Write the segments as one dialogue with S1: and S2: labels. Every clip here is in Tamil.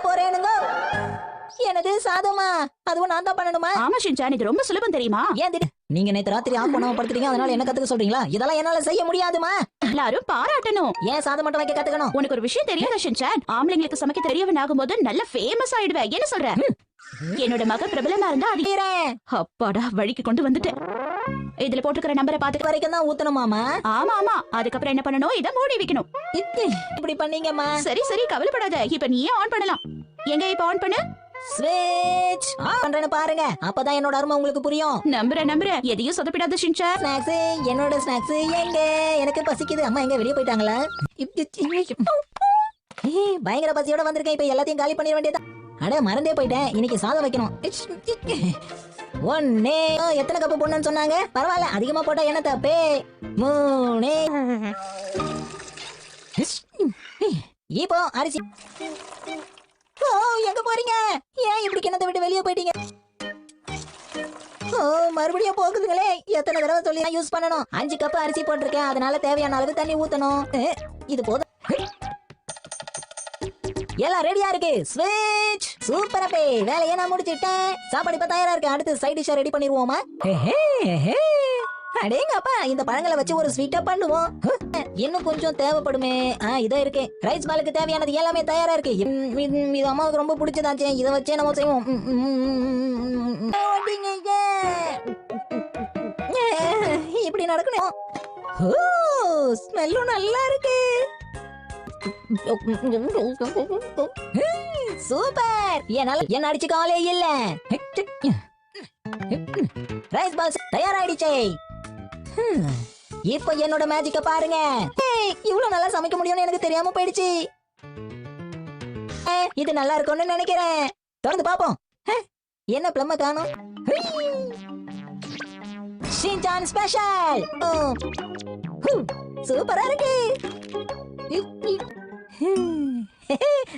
S1: போறேனுங்க. எனது சாதமா அதுவும் நான் தான் பண்ணணுமா?
S2: ஆமா ஷின்சான், இது ரொம்ப சுலபம் தெரியுமா?
S1: ஏன் நீங்க நேத்து ராத்திரி ஆஃப் பண்ணாம படுத்துட்டீங்க, அதனால என்ன கத்துக்க சொல்றீங்களா? இதெல்லாம் என்னால செய்ய முடியாதுமா.
S2: எல்லாரும் பாராட்டணும்.
S1: ஏன் சாதம் மட்டும் வைக்க கத்துக்கணும்?
S2: உனக்கு ஒரு விஷயம் தெரியாதா ஷின்சான்? ஆம்பளைங்களுக்கு சமைக்க தெரியவன் ஆகும்போது நல்ல ஃபேமஸ் ஆயிடுவேன். என்ன சொல்ற? என்னோட மக பிரபலமா இருந்தா அது அப்பாடா வழிக்கு கொண்டு வந்துட்டேன். இதுல போட்டுக்கிற நம்பரை பாத்துக்க
S1: வரைக்கும் தான் ஊத்தணுமாமா?
S2: ஆமா ஆமா, அதுக்கப்புறம் என்ன பண்ணணும்? இத மூடி வைக்கணும்.
S1: இப்படி பண்ணீங்கம்மா.
S2: சரி சரி, கவலைப்படாத. இப்ப நீயே ஆன் பண்ணலாம். எங்க இப்ப ஆன் பண்ணு.
S1: ஸ்விட்ச் ஆன் பண்றேன்னு பாருங்க, அப்பதான் என்னோட அருமை உங்களுக்கு புரியும்.
S2: நம்புறேன். எதையும் சொதப்பிடாத ஷின்சான்.
S1: ஸ்நாக்ஸ், என்னோட ஸ்நாக்ஸ் எங்க? எனக்கு பசிக்குது. அம்மா எங்க வெளியே போயிட்டாங்களா? பயங்கர பசியோட வந்திருக்கேன். இப்ப எல்லாத்தையும் காலி பண்ணிட வேண்டியதா? அட மறந்தே போயிட்டேன், இன்னைக்கு சாதம் வைக்கணும். ஒன்னே எத்தனை கப்பு போடணும்னு சொன்னாங்க? பரவாயில்ல, அதிகமா போட்டா என்ன தப்பு? 3. இப்போ அரிசி. ஓ, எங்க போறீங்க? ஏன் இப்படி கிணத்தை விட்டு வெளியே போயிட்டீங்க? ஓ, மறுபடியும் போகுதுங்களே. எத்தனை தடவை சொல்லி யூஸ் பண்ணணும்? 5 கப் அரிசி போட்டிருக்கேன், அதனால தேவையான அளவு தண்ணி ஊத்தணும். இது போதும். எல்லாம் ரெடியா இருக்கு. ஸ்விட்ச். சூப்பர் அப்பே, வேலையை நான் முடிச்சிட்டேன். சாப்பாடு இப்ப தயாரா இருக்கு. அடுத்து சைட் டிஷ்ஷா ரெடி பண்ணிடுவோமா? அடேங்கப்பா, இந்த பழங்களை வச்சு ஒரு ஸ்வீட்டா பண்ணுவோம். இன்னும் கொஞ்சம் தேவைப்படுமே. இதோ இருக்கு. ரைஸ் பாலுக்கு தேவையானது எல்லாமே தயாரா இருக்கு. இது அம்மாவுக்கு ரொம்ப பிடிச்சதாச்சே, இதை வச்சே நம்ம செய்வோம். இப்படி நடக்கணும். ஸ்மெல்லும் நல்லா இருக்கு. சூப்பர். என்ன அடிச்சு காலே இல்ல. ரைஸ் பால்ஸ் தயாராயிடுச்சே. இப்ப என்னோட மேஜிக்க பாருங்க. இவ்வளவு நல்லா சமைக்க முடியும்னு எனக்கு தெரியாம போயிடுச்சு. இது நல்லா இருக்கும்னு நினைக்கிறேன். தொடர்ந்து பாப்போம். என்ன பிளம்ம காணோம்? Shinchan special. சூப்பரா இருக்கு.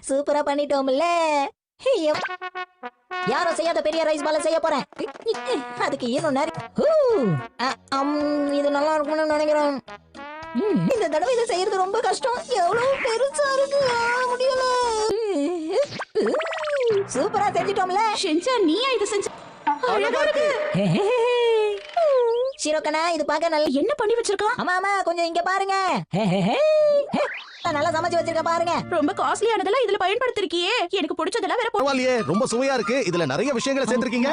S1: சூப்பரா பண்ணிட்டோம்ல. யாரும் செய்யாத பெரிய ரைஸ் பால செய்ய போறேன். அதுக்கு இன்னும் இது நல்லா இருக்கும்னு நினைக்கிறேன். இந்த தடவை இதை செய்யறது ரொம்ப கஷ்டம். எவ்வளவு பெருசா இருக்கு, முடியல. சூப்பரா செஞ்சிட்டோம்ல.
S2: ஷின்சான், நீயா இது செஞ்ச? அழகா இருக்கு.
S1: ஷிரோகனா, இது பார்க்க நல்லா
S2: என்ன பண்ணி வச்சிருக்கான்?
S1: ஆமா, கொஞ்சம் இங்க பாருங்க. நல்லா சமைச்சு வச்சிருக்க பாருங்க.
S2: ரொம்ப காஸ்ட்லியானதெல்லாம் இதுல பயன்படுத்திருக்கியே. எனக்கு பிடிச்சதெல்லாம் வேற
S3: பரவாயில்லையே, ரொம்ப சுவையா இருக்கு. இதுல நிறைய விஷயங்களை சேர்த்திருக்கீங்க.